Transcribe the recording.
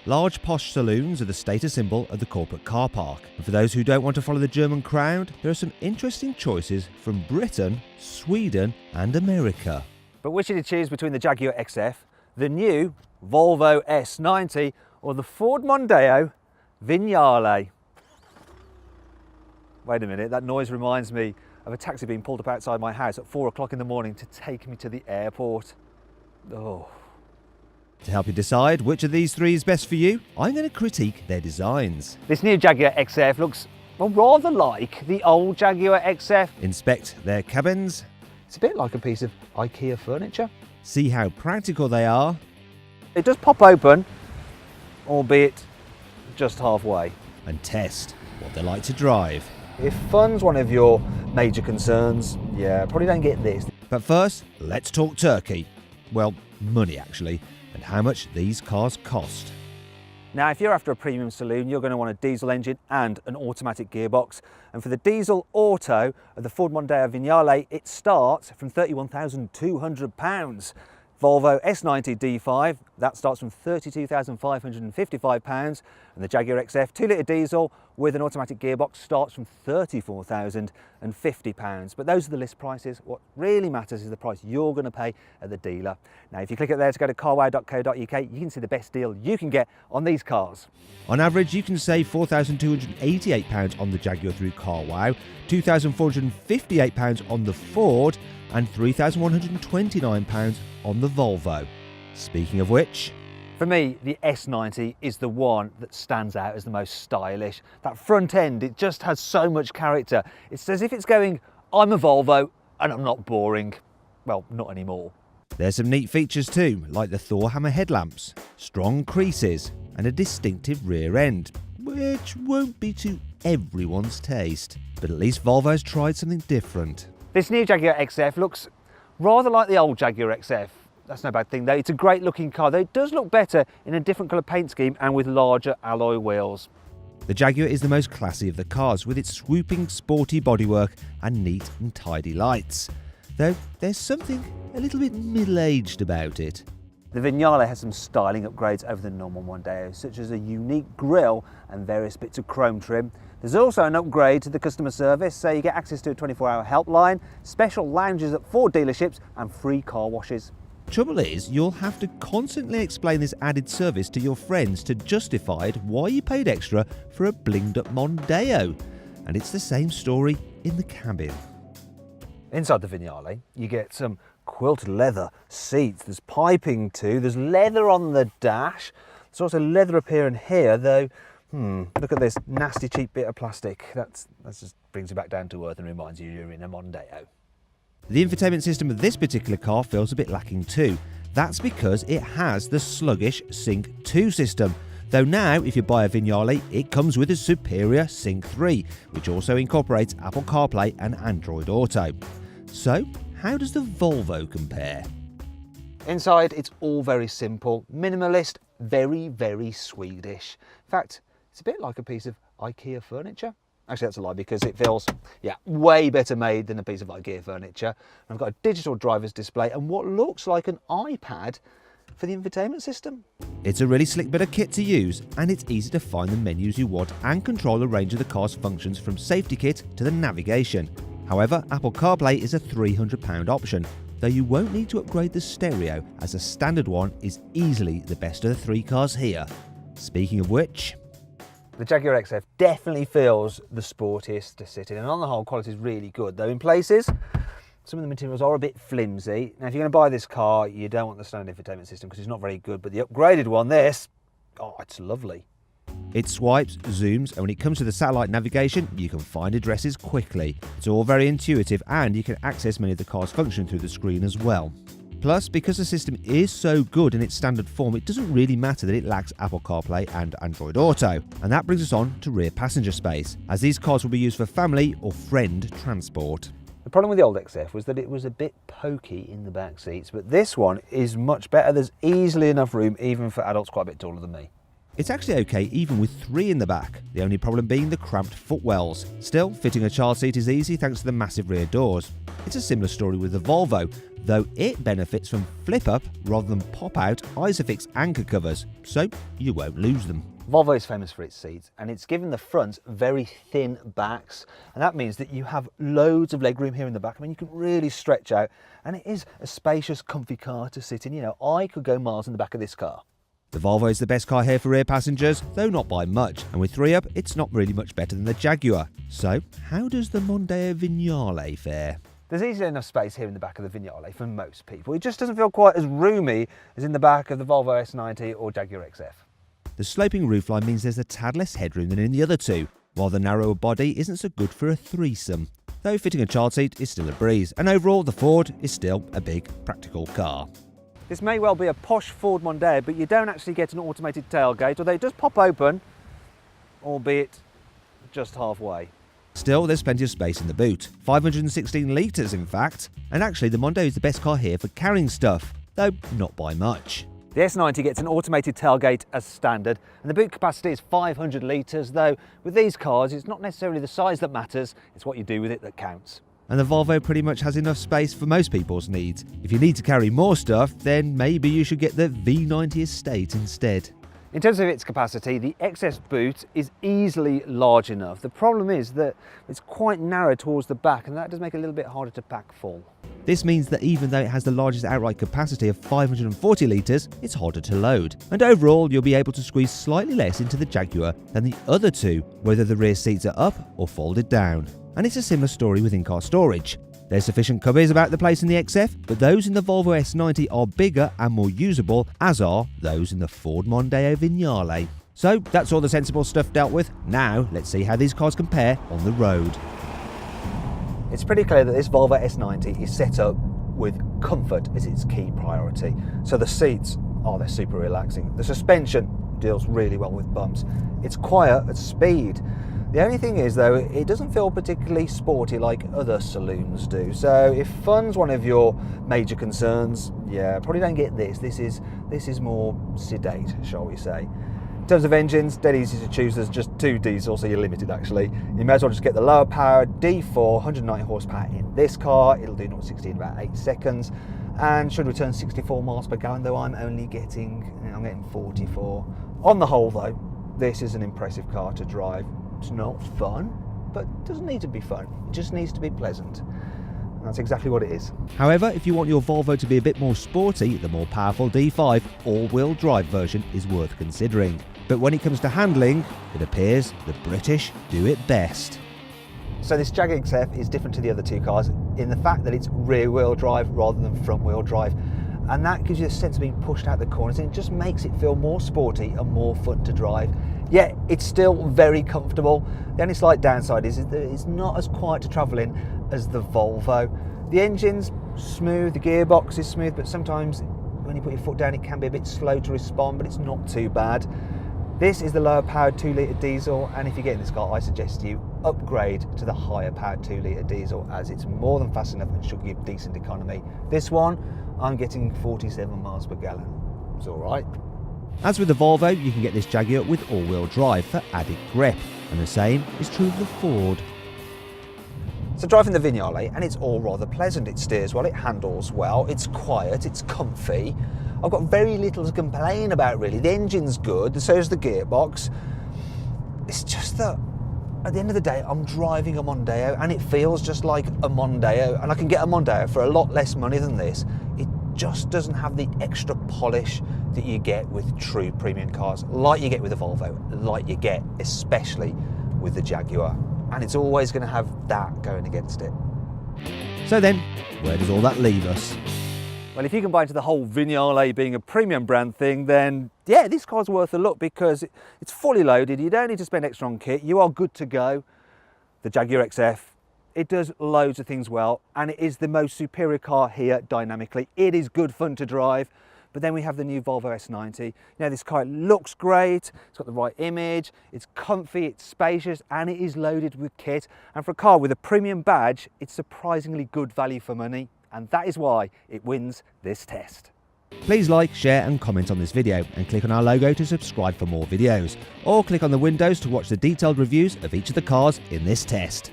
Large posh saloons are the status symbol of the corporate car park. And for those who don't want to follow the German crowd, there are some interesting choices from Britain, Sweden and America. But which did you choose between the Jaguar XF, the new Volvo S90 or the Ford Mondeo Vignale? Wait a minute, that noise reminds me of a taxi being pulled up outside my house at 4 o'clock in the morning to take me to the airport. Oh. To help you decide which of these three is best for you, I'm going to critique their designs. This new Jaguar XF looks, well, rather like the old Jaguar XF. Inspect their cabins. It's a bit like a piece of IKEA furniture. See how practical they are. It does pop open, albeit just halfway. And test what they like to drive. If fun's one of your major concerns, yeah, probably don't get this. But first, let's talk Turkey. Well, money actually, and how much these cars cost. Now, if you're after a premium saloon, you're going to want a diesel engine and an automatic gearbox. And for the diesel auto of the Ford Mondeo Vignale, it starts from £31,200. Volvo S90 D5, that starts from £32,555, and the Jaguar XF 2-litre diesel with an automatic gearbox starts from £34,050. But those are the list prices. What really matters is the price you're going to pay at the dealer. Now, if you click it there to go to carwow.co.uk, you can see the best deal you can get on these cars. On average, you can save £4,288 on the Jaguar through CarWow, £2,458 on the Ford, and £3,129 on the Volvo. Speaking of which, for me, the S90 is the one that stands out as the most stylish. That front end, it just has so much character. It's as if it's going, I'm a Volvo and I'm not boring. Well, not anymore. There's some neat features too, like the Thor hammer headlamps, strong creases, and a distinctive rear end, which won't be to everyone's taste. But at least Volvo's tried something different. This new Jaguar XF looks rather like the old Jaguar XF. That's no bad thing though. It's a great looking car, though it does look better in a different colour paint scheme and with larger alloy wheels. The Jaguar is the most classy of the cars, with its swooping sporty bodywork and neat and tidy lights. Though there's something a little bit middle-aged about it. The Vignale has some styling upgrades over the normal Mondeo, such as a unique grille and various bits of chrome trim. There's also an upgrade to the customer service, so you get access to a 24-hour helpline, special lounges at Ford dealerships and free car washes. Trouble is, you'll have to constantly explain this added service to your friends to justify why you paid extra for a blinged-up Mondeo. And it's the same story in the cabin. Inside the Vignale, you get some quilted leather seats, there's piping too, there's leather on the dash. There's also leather up here and here, though, look at this nasty cheap bit of plastic. That just brings you back down to earth and reminds you you're in a Mondeo. The infotainment system of this particular car feels a bit lacking too. That's because it has the sluggish Sync 2 system. Though now, if you buy a Vignale, it comes with a superior Sync 3, which also incorporates Apple CarPlay and Android Auto. So, how does the Volvo compare? Inside, it's all very simple, minimalist, very, very Swedish. In fact, it's a bit like a piece of IKEA furniture. Actually, that's a lie, because it feels, way better made than a piece of IKEA furniture. And I've got a digital driver's display and what looks like an iPad for the infotainment system. It's a really slick bit of kit to use, and it's easy to find the menus you want and control a range of the car's functions from safety kit to the navigation. However, Apple CarPlay is a £300 option, though you won't need to upgrade the stereo, as the standard one is easily the best of the three cars here. Speaking of which, the Jaguar XF definitely feels the sportiest to sit in, and on the whole, quality is really good, though in places, some of the materials are a bit flimsy. Now, if you're going to buy this car, you don't want the standard infotainment system because it's not very good, but the upgraded one, it's lovely. It swipes, zooms, and when it comes to the satellite navigation, you can find addresses quickly. It's all very intuitive, and you can access many of the car's functions through the screen as well. Plus, because the system is so good in its standard form, it doesn't really matter that it lacks Apple CarPlay and Android Auto. And that brings us on to rear passenger space, as these cars will be used for family or friend transport. The problem with the old XF was that it was a bit pokey in the back seats, but this one is much better. There's easily enough room, even for adults quite a bit taller than me. It's actually okay even with 3 in the back, the only problem being the cramped footwells. Still, fitting a child seat is easy thanks to the massive rear doors. It's a similar story with the Volvo, though it benefits from flip-up rather than pop-out Isofix anchor covers, so you won't lose them. Volvo is famous for its seats, and it's given the fronts very thin backs, and that means that you have loads of legroom here in the back. I mean, you can really stretch out, and it is a spacious, comfy car to sit in. You know, I could go miles in the back of this car. The Volvo is the best car here for rear passengers, though not by much, and with 3 up, it's not really much better than the Jaguar. So, how does the Mondeo Vignale fare? There's easily enough space here in the back of the Vignale for most people. It just doesn't feel quite as roomy as in the back of the Volvo S90 or Jaguar XF. The sloping roofline means there's a tad less headroom than in the other two, while the narrower body isn't so good for a threesome. Though fitting a child seat is still a breeze, and overall the Ford is still a big, practical car. This may well be a posh Ford Mondeo, but you don't actually get an automated tailgate, although it does pop open, albeit just halfway. Still, there's plenty of space in the boot, 516 litres in fact, and actually the Mondeo is the best car here for carrying stuff, though not by much. The S90 gets an automated tailgate as standard, and the boot capacity is 500 litres, though with these cars it's not necessarily the size that matters, it's what you do with it that counts. And the Volvo pretty much has enough space for most people's needs. If you need to carry more stuff, then maybe you should get the V90 Estate instead. In terms of its capacity, the XS boot is easily large enough. The problem is that it's quite narrow towards the back, and that does make it a little bit harder to pack full. This means that even though it has the largest outright capacity of 540 litres, it's harder to load. And overall, you'll be able to squeeze slightly less into the Jaguar than the other two, whether the rear seats are up or folded down. And it's a similar story with in-car storage. There's sufficient cubbies about the place in the XF, but those in the Volvo S90 are bigger and more usable, as are those in the Ford Mondeo Vignale. So that's all the sensible stuff dealt with. Now let's see how these cars compare on the road. It's pretty clear that this Volvo S90 is set up with comfort as its key priority. So the seats, they're super relaxing. The suspension deals really well with bumps. It's quiet at speed. The only thing is though, it doesn't feel particularly sporty like other saloons do. So if fun's one of your major concerns, yeah, probably don't get this. This is more sedate, shall we say. In terms of engines, dead easy to choose. There's just 2 diesel, so you're limited actually. You may as well just get the lower powered D4 190 horsepower in this car. It'll do 0-60 in about 8 seconds and should return 64 miles per gallon, though I'm getting 44. On the whole though, this is an impressive car to drive. It's not fun, but it doesn't need to be fun. It just needs to be pleasant. And that's exactly what it is. However, if you want your Volvo to be a bit more sporty, the more powerful D5 all-wheel drive version is worth considering. But when it comes to handling, it appears the British do it best. So this Jaguar XF is different to the other 2 cars in the fact that it's rear-wheel drive rather than front-wheel drive. And that gives you a sense of being pushed out the corners, and it just makes it feel more sporty and more fun to drive. Yet it's still very comfortable. The only slight downside is that it's not as quiet to travel in as the Volvo. The engine's smooth, the gearbox is smooth, but sometimes when you put your foot down it can be a bit slow to respond, but it's not too bad. This is the lower powered 2-litre diesel, and if you get in this car I suggest you upgrade to the higher powered 2-litre diesel, as it's more than fast enough and should give decent economy. This one I'm getting 47 miles per gallon. It's alright. As with the Volvo, you can get this Jaguar with all-wheel drive for added grip, and the same is true of the Ford. So driving the Vignale, and it's all rather pleasant. It steers well, it handles well, it's quiet, it's comfy. I've got very little to complain about really. The engine's good, so is the gearbox. It's just that at the end of the day, I'm driving a Mondeo and it feels just like a Mondeo, and I can get a Mondeo for a lot less money than this. It just doesn't have the extra polish that you get with true premium cars, like you get with a Volvo, like you get especially with the Jaguar. And it's always going to have that going against it. So then, where does all that leave us? Well, if you combine to the whole Vignale being a premium brand thing, then yeah, this car's worth a look because it's fully loaded. You don't need to spend extra on kit. You are good to go. The Jaguar XF, it does loads of things well, and it is the most superior car here dynamically. It is good fun to drive. But then we have the new Volvo S90. Now this car looks great, it's got the right image, it's comfy, it's spacious, and it is loaded with kit. And for a car with a premium badge, it's surprisingly good value for money. And that is why it wins this test. Please like, share and comment on this video and click on our logo to subscribe for more videos, or click on the windows to watch the detailed reviews of each of the cars in this test.